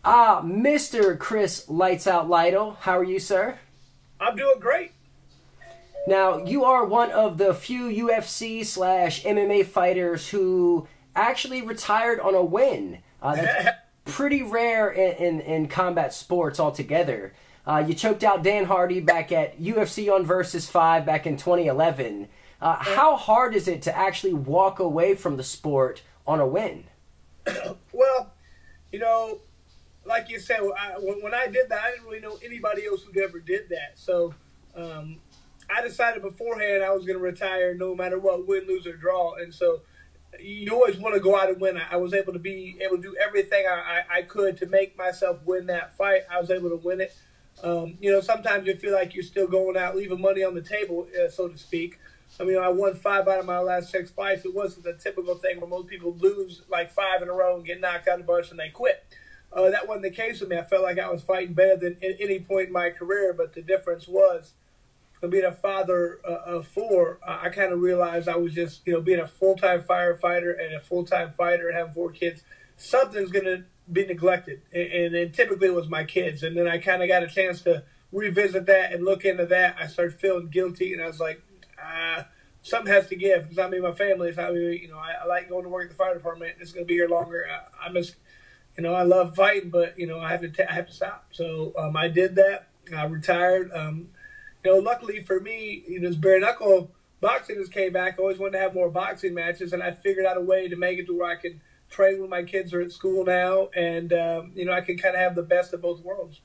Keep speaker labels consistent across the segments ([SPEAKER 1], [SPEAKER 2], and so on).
[SPEAKER 1] Mr. Chris Lytle, how are you, sir?
[SPEAKER 2] I'm doing great.
[SPEAKER 1] Now, you are one of the few UFC/MMA fighters who actually retired on a win. That's pretty rare in combat sports altogether. You choked out Dan Hardy back at UFC on Versus 5 back in 2011. How hard is it to actually walk away from the sport on a win?
[SPEAKER 2] Well, like you said, when I did that, I didn't really know anybody else who ever did that. So I decided beforehand I was going to retire no matter what, win, lose, or draw. And so you always want to go out and win. I was able to do everything I could to make myself win that fight. I was able to win it. Sometimes you feel like you're still going out, leaving money on the table, so to speak. I mean, I won 5 out of my last 6 fights. It wasn't the typical thing where most people lose like 5 in a row and get knocked out a bunch and they quit. That wasn't the case with me. I felt like I was fighting better than at any point in my career, but the difference was, being a father of 4, I kind of realized I was just, being a full-time firefighter and a full-time fighter and having 4 kids, something's going to be neglected. And typically it was my kids. And then I kind of got a chance to revisit that and look into that. I started feeling guilty, and I was like, something has to give. It's not me and my family. It's not me. I like going to work at the fire department. It's going to be here longer. I miss, I love fighting, but, I have to stop. So I did that. I retired. Luckily for me, this bare knuckle boxing just came back. I always wanted to have more boxing matches, and I figured out a way to make it to where I can train when my kids are at school now, and I can kind of have the best of both worlds.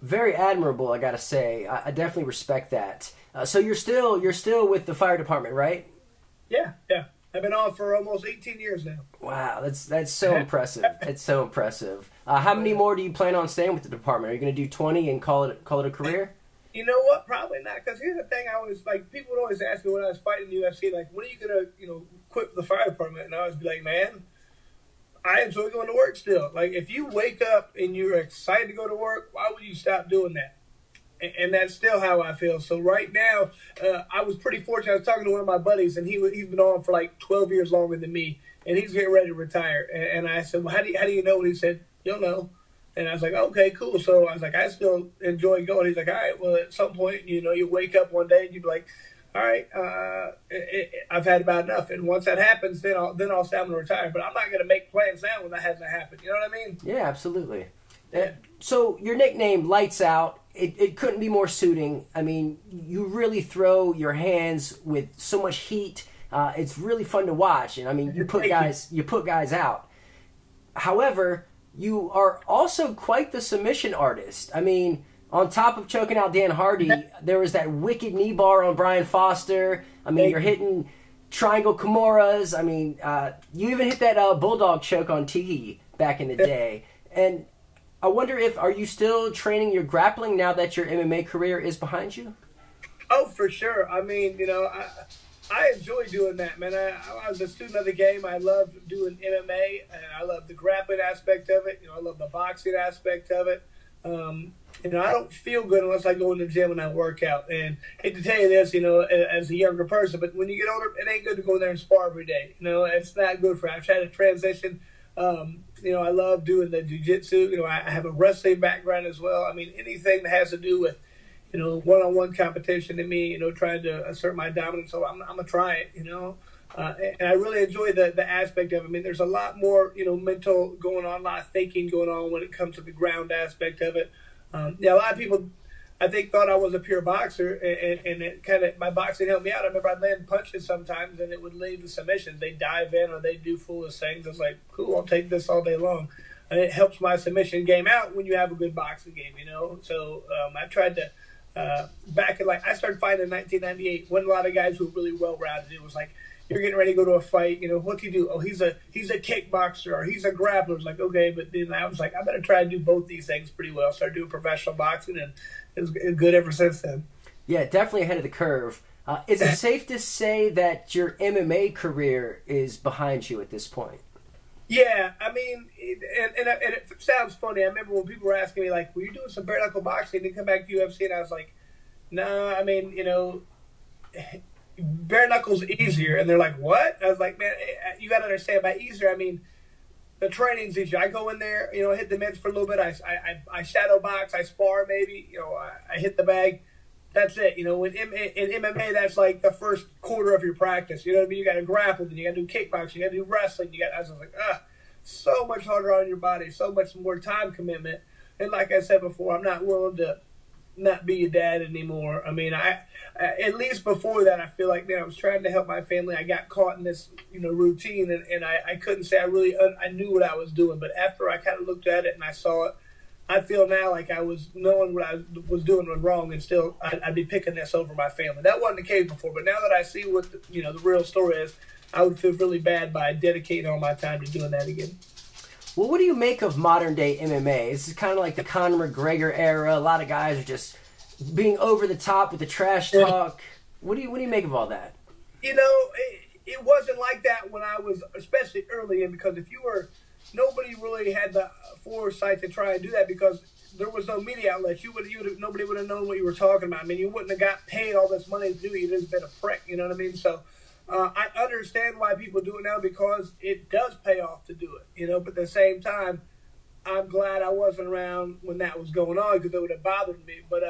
[SPEAKER 1] Very admirable, I gotta say. I definitely respect that. So you're still with the fire department, right?
[SPEAKER 2] Yeah. I've been on for almost 18 years now.
[SPEAKER 1] Wow, that's so impressive. It's so impressive. How many more do you plan on staying with the department? Are you going to do 20 and call it a career?
[SPEAKER 2] You know what? Probably not. Because here's the thing: people would always ask me when I was fighting the UFC, like, when are you going to, quit the fire department? And I always be like, man, I enjoy going to work still. Like, if you wake up and you're excited to go to work, why would you stop doing that? And that's still how I feel. So right now, I was pretty fortunate. I was talking to one of my buddies, and he's been on for like 12 years longer than me, and he's getting ready to retire. And I said, well, how do you know? And he said, you'll know. And I was like, okay, cool. So I was like, I still enjoy going. He's like, all right, well, at some point, you wake up one day and you'd be like, all right, I've had about enough. And once that happens, then I'll say I'm going to retire. But I'm not going to make plans now when that hasn't happened. You know what I mean?
[SPEAKER 1] Yeah, absolutely. So your nickname, Lights Out, it couldn't be more suiting. I mean, you really throw your hands with so much heat. It's really fun to watch, and I mean, you put guys out. However, you are also quite the submission artist. I mean, on top of choking out Dan Hardy, there was that wicked knee bar on Brian Foster. I mean, you're hitting triangle Kimuras. I mean, you even hit that bulldog choke on Tiki back in the day. And I wonder are you still training your grappling now that your MMA career is behind you?
[SPEAKER 2] Oh, for sure. I mean, I enjoy doing that, man. I was a student of the game. I love doing MMA, and I love the grappling aspect of it. I love the boxing aspect of it. I don't feel good unless I go in the gym and I work out. And I hate to tell you this, as a younger person, but when you get older, it ain't good to go in there and spar every day. It's not good for you. I've tried to transition. I love doing the jiu-jitsu. I have a wrestling background as well. I mean, anything that has to do with, one-on-one competition to me, trying to assert my dominance. So I'm going to try it, and I really enjoy the aspect of it. I mean, there's a lot more, mental going on, a lot of thinking going on when it comes to the ground aspect of it. A lot of people, I think, thought I was a pure boxer, and it kind of, my boxing helped me out. I remember I'd land punches sometimes, and it would lead to submissions. They'd dive in or they'd do foolish things. I was like, cool, I'll take this all day long. And it helps my submission game out when you have a good boxing game, So I tried to, back in, I started fighting in 1998. When a lot of guys who were really well-rounded, it was like, you're getting ready to go to a fight, what do you do? Oh, he's a kickboxer, or he's a grappler. It's like, okay, but then I was like, I better try to do both these things pretty well. Started doing professional boxing, and it's good ever since then.
[SPEAKER 1] Yeah, definitely ahead of the curve. Is it safe to say that your MMA career is behind you at this point?
[SPEAKER 2] Yeah, I mean, and it sounds funny. I remember when people were asking me, like, were you doing some bare knuckle boxing, then come back to UFC? And I was like, no, I mean, bare knuckle's easier. And they're like, what? I was like, man, you got to understand, by easier, I mean, the training's easy. I go in there, hit the mitts for a little bit. I shadow box, I spar maybe, I hit the bag. That's it. In MMA, that's like the first quarter of your practice. You know what I mean? You got to grapple, then you got to do kickboxing, you got to do wrestling. I was like, so much harder on your body, so much more time commitment. And like I said before, I'm not willing to not be a dad anymore. I mean, I at least before that, I feel like, man, I was trying to help my family. I got caught in this, routine, and I couldn't say I knew what I was doing. But after I kind of looked at it and I saw it, I feel now like I was knowing what I was doing was wrong, and still I'd be picking this over my family. That wasn't the case before, but now that I see what the real story is, I would feel really bad by dedicating all my time to doing that again.
[SPEAKER 1] Well, what do you make of modern day MMA? This is kind of like the Conor McGregor era. A lot of guys are just being over the top with the trash talk. What do you make of all that?
[SPEAKER 2] It wasn't like that when I was, especially early in, because nobody really had the foresight to try and do that because there was no media outlets. Nobody would have known what you were talking about. I mean, you wouldn't have got paid all this money to do it. You'd have been a prick. You know what I mean? So I understand why people do it now because it does pay off to do it. But at the same time, I'm glad I wasn't around when that was going on because it would have bothered me. But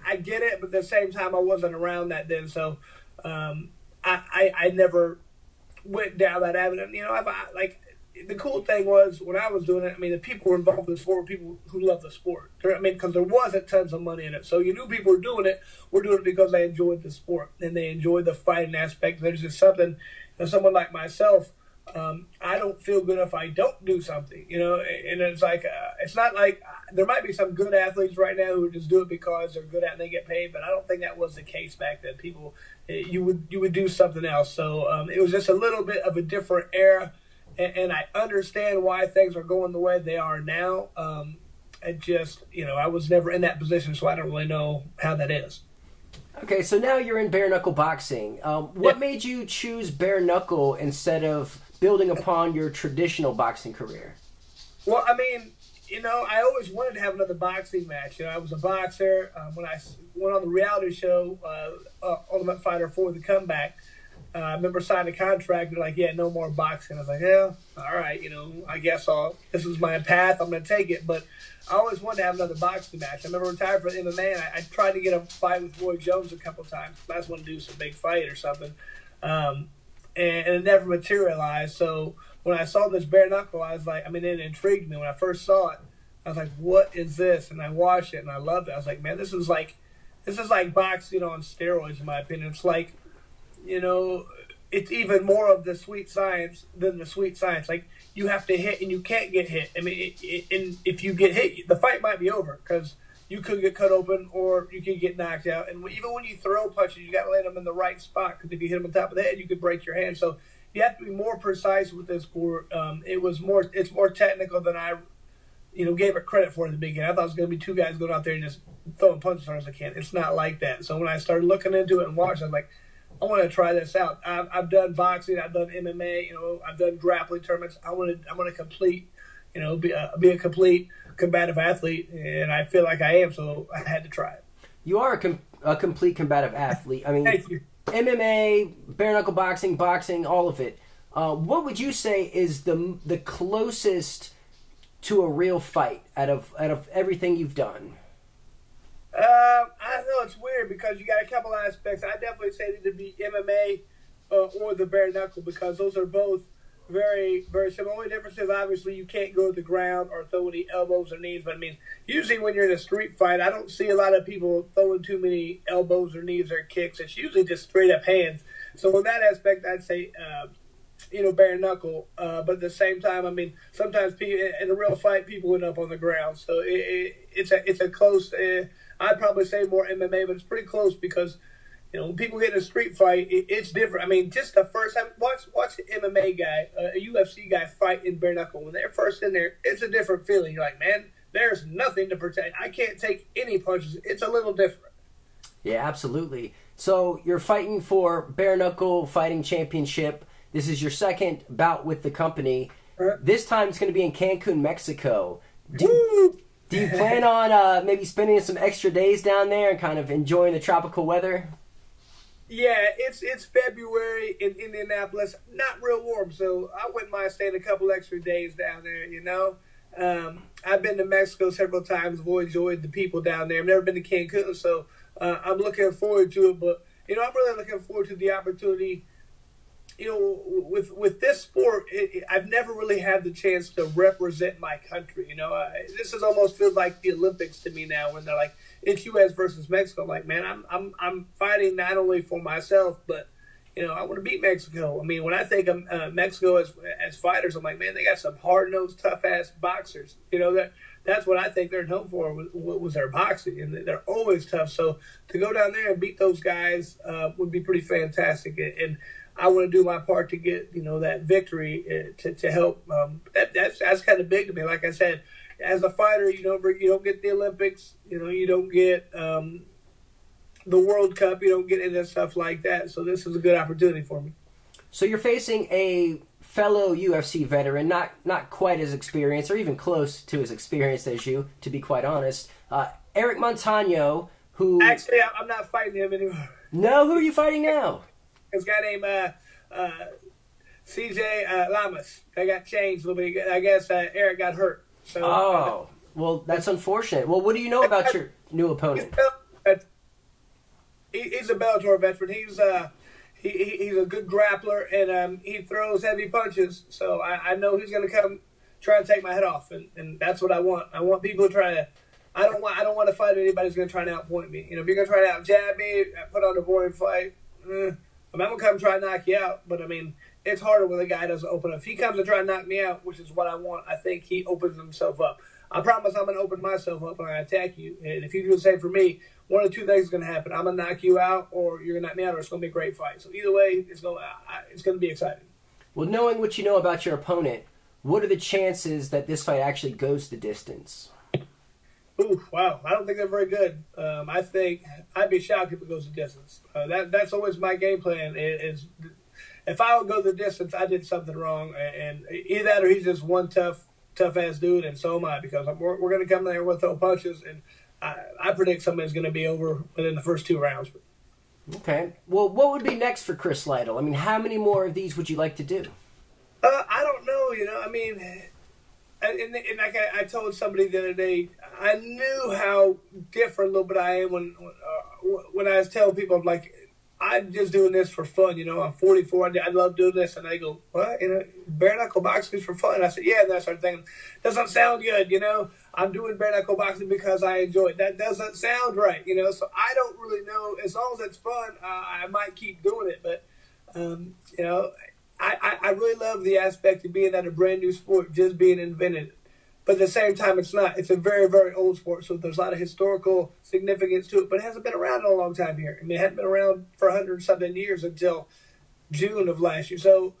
[SPEAKER 2] I get it, but at the same time, I wasn't around that then. So I never went down that avenue. The cool thing was when I was doing it, I mean, the people were involved in the sport were people who love the sport. Because there wasn't tons of money in it. So you knew people were doing it because they enjoyed the sport and they enjoyed the fighting aspect. There's just something, someone like myself, I don't feel good if I don't do something, and it's like, it's not like there might be some good athletes right now who just do it because they're good at it and they get paid, but I don't think that was the case back then. People, you would do something else. So it was just a little bit of a different era. And I understand why things are going the way they are now. I was never in that position, so I don't really know how that is.
[SPEAKER 1] Okay, so now you're in bare knuckle boxing. What made you choose bare knuckle instead of building upon your traditional boxing career?
[SPEAKER 2] Well, I mean, I always wanted to have another boxing match. I was a boxer. When I went on the reality show, Ultimate Fighter for the Comeback, I remember signing a contract. They're like, yeah, no more boxing. I was like, yeah, all right, I guess this is my path. I'm going to take it. But I always wanted to have another boxing match. I remember retired from MMA, and I tried to get a fight with Roy Jones a couple times. I just wanted to do some big fight or something. And it never materialized. So when I saw this bare knuckle, I was like, it intrigued me. When I first saw it, I was like, what is this? And I watched it, and I loved it. I was like, man, this is like boxing on steroids, in my opinion. It's like, it's even more of the sweet science than the sweet science. Like, you have to hit and you can't get hit. I mean, and if you get hit, the fight might be over because you could get cut open or you could get knocked out. And even when you throw punches, you got to land them in the right spot because if you hit them on top of the head, you could break your hand. So you have to be more precise with this sport. It's more technical than I, gave it credit for in the beginning. I thought it was going to be two guys going out there and just throwing punches as hard as I can. It's not like that. So when I started looking into it and watching, I was like, I want to try this out. I've done boxing, I've done MMA, I've done grappling tournaments. I want to complete, be a complete combative athlete, and I feel like I am. So I had to try it.
[SPEAKER 1] You are a complete combative athlete. I mean,
[SPEAKER 2] thank you.
[SPEAKER 1] MMA, bare knuckle boxing, all of it. What would you say is the closest to a real fight out of everything you've done?
[SPEAKER 2] I know it's weird because you got a couple aspects. I definitely say it to be MMA or the bare knuckle because those are both very, very similar. The only difference is obviously you can't go to the ground or throw any elbows or knees. But usually when you're in a street fight, I don't see a lot of people throwing too many elbows or knees or kicks. It's usually just straight up hands. So in that aspect, I'd say bare knuckle. But at the same time, sometimes in a real fight, people end up on the ground. So it's a close. I'd probably say more MMA, but it's pretty close because, when people get in a street fight, it's different. Just the first time, watch an MMA guy, a UFC guy fight in bare knuckle. When they're first in there, it's a different feeling. You're like, man, there's nothing to protect. I can't take any punches. It's a little different.
[SPEAKER 1] Yeah, absolutely. So you're fighting for bare knuckle fighting championship. This is your second bout with the company. This time it's going to be in Cancun, Mexico. Do you plan on maybe spending some extra days down there and kind of enjoying the tropical weather?
[SPEAKER 2] Yeah, it's February in Indianapolis. Not real warm, so I wouldn't mind staying a couple extra days down there. I've been to Mexico several times. I've enjoyed the people down there. I've never been to Cancun, so I'm looking forward to it. But I'm really looking forward to the opportunity. With this sport, I've never really had the chance to represent my country. This is almost feels like the Olympics to me now, when they're like, it's U.S. versus Mexico. I'm like, man, I'm fighting not only for myself, but I want to beat Mexico. I mean, when I think of Mexico as fighters, I'm like, man, they got some hard nosed, tough ass boxers. That's what I think they're known for was their boxing, and they're always tough. So to go down there and beat those guys would be pretty fantastic. And I want to do my part to get that victory to help. That's kind of big to me. Like I said, as a fighter, you don't get the Olympics. You don't get the World Cup. You don't get into stuff like that. So this is a good opportunity for me.
[SPEAKER 1] So you're facing a fellow UFC veteran, not quite as experienced or even close to as experienced as you, to be quite honest. Eric Montano, who...
[SPEAKER 2] Actually, I'm not fighting him anymore.
[SPEAKER 1] No? Who are you fighting now?
[SPEAKER 2] It's a guy named JC Llamas. They got changed a little bit. I guess Eric got hurt. So,
[SPEAKER 1] well, that's unfortunate. Well, what do you know about your new opponent?
[SPEAKER 2] He's a Bellator veteran. He's a good grappler, and he throws heavy punches. So I know he's going to come try and take my head off, and that's what I want. I want people to try to. I don't want to fight anybody who's going to try and outpoint me. If you're going to try to outjab me, put on a boring fight. I'm going to come try and knock you out, but I mean, it's harder when the guy doesn't open up. If he comes to try and knock me out, which is what I want, I think he opens himself up. I promise I'm going to open myself up when I attack you. And if you do the same for me, one of two things is going to happen. I'm going to knock you out, or you're going to knock me out, or it's going to be a great fight. So either way, it's going to be exciting.
[SPEAKER 1] Well, knowing what you know about your opponent, what are the chances that this fight actually goes the distance?
[SPEAKER 2] Ooh, wow. I don't think they're very good. I think I'd be shocked if it goes the distance. That's always my game plan is if I would go the distance, I did something wrong. And either that or he's just one tough-ass dude, and so am I, because we're going to come there and throw punches, and I predict somebody's going to be over within the first 2 rounds.
[SPEAKER 1] Okay. Well, what would be next for Chris Lytle? I mean, how many more of these would you like to do?
[SPEAKER 2] I don't know, I mean... And like I told somebody the other day, I knew how different a little bit I am when I was telling people, I'm like, I'm just doing this for fun. I'm 44. I love doing this. And they go, what? Bare knuckle boxing is for fun. I said, yeah, and that sort of thing. Doesn't sound good, I'm doing bare knuckle boxing because I enjoy it. That doesn't sound right, So I don't really know. As long as it's fun, I might keep doing it. But, I really love the aspect of being at a brand new sport, just being invented. But at the same time, it's not. It's a very, very old sport, so there's a lot of historical significance to it. But it hasn't been around in a long time here. I mean, it hadn't been around for 100-something years until June of last year. So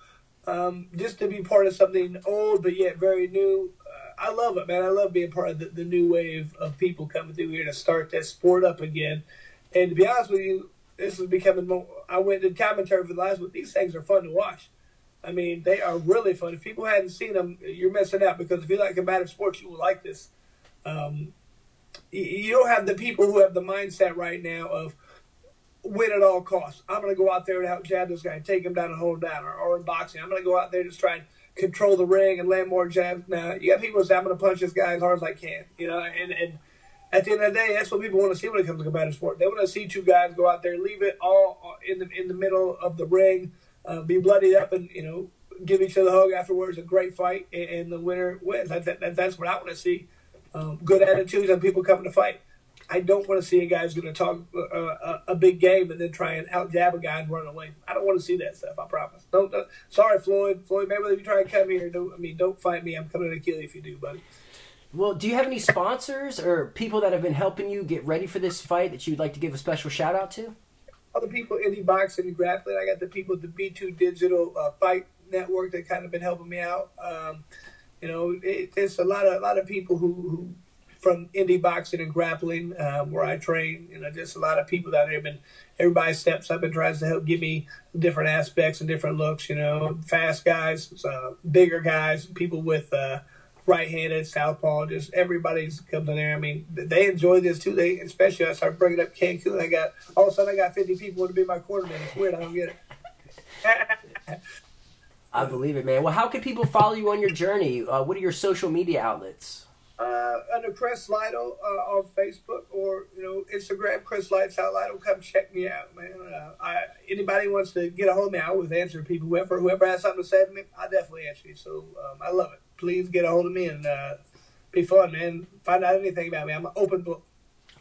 [SPEAKER 2] just to be part of something old but yet very new, I love it, man. I love being part of the new wave of people coming through here to start that sport up again. And to be honest with you, this is becoming more. I went to commentary for the last one. These things are fun to watch. I mean, they are really fun. If people hadn't seen them, you're missing out, because if you like combative sports, you will like this. You don't have the people who have the mindset right now of win at all costs. I'm going to go out there and out-jab this guy and take him down and hold him down. Or in boxing, I'm going to go out there and just try and control the ring and land more jabs. Now, you got people who say, I'm going to punch this guy as hard as I can. And at the end of the day, that's what people want to see when it comes to combative sport. They want to see 2 guys go out there and leave it all in the middle of the ring, be bloodied up, and give each other a hug afterwards. A great fight, and the winner wins. That's what I want to see. Good attitudes and people coming to fight. I don't want to see a guy who's going to talk a big game and then try and out jab a guy and run away. I don't want to see that stuff. I promise. Don't. Sorry, Floyd. Maybe if you try to come here, don't fight me. I'm coming to kill you if you do, buddy.
[SPEAKER 1] Well, do you have any sponsors or people that have been helping you get ready for this fight that you'd like to give a special shout out to?
[SPEAKER 2] All the people in the boxing and grappling. I got the people at the B2 Digital Fight Network that kind of been helping me out. There's a lot of people who from indie boxing and grappling where I train. Just a lot of people that have been. Everybody steps up and tries to help give me different aspects and different looks. Fast guys, bigger guys, people with right-handed, southpaw, just everybody's coming in there. I mean, they enjoy this too. They, especially I started bringing up Cancun. All of a sudden I got 50 people want to be my quarterback. It's weird. I don't get it.
[SPEAKER 1] I believe it, man. Well, how can people follow you on your journey? What are your social media outlets?
[SPEAKER 2] Under Chris Lytle on Facebook, or Instagram, Chris Lytle. Come check me out, man. Anybody wants to get a hold of me, I always answer people. Whoever has something to say to me, I definitely answer you. So I love it. Please get a hold of me and be fun, man. Find out anything about me. I'm an open book.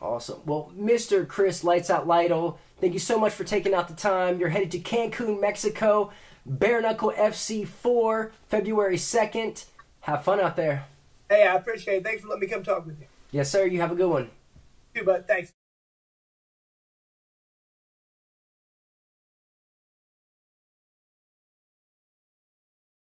[SPEAKER 1] Awesome. Well, Mr. Chris Lights Out Lytle, thank you so much for taking out the time. You're headed to Cancun, Mexico. Bare Knuckle FC 4, February 2nd. Have fun out there.
[SPEAKER 2] Hey, I appreciate it. Thanks for letting me come talk with you.
[SPEAKER 1] Yes, sir. You have a good one.
[SPEAKER 2] You too, bud. Thanks.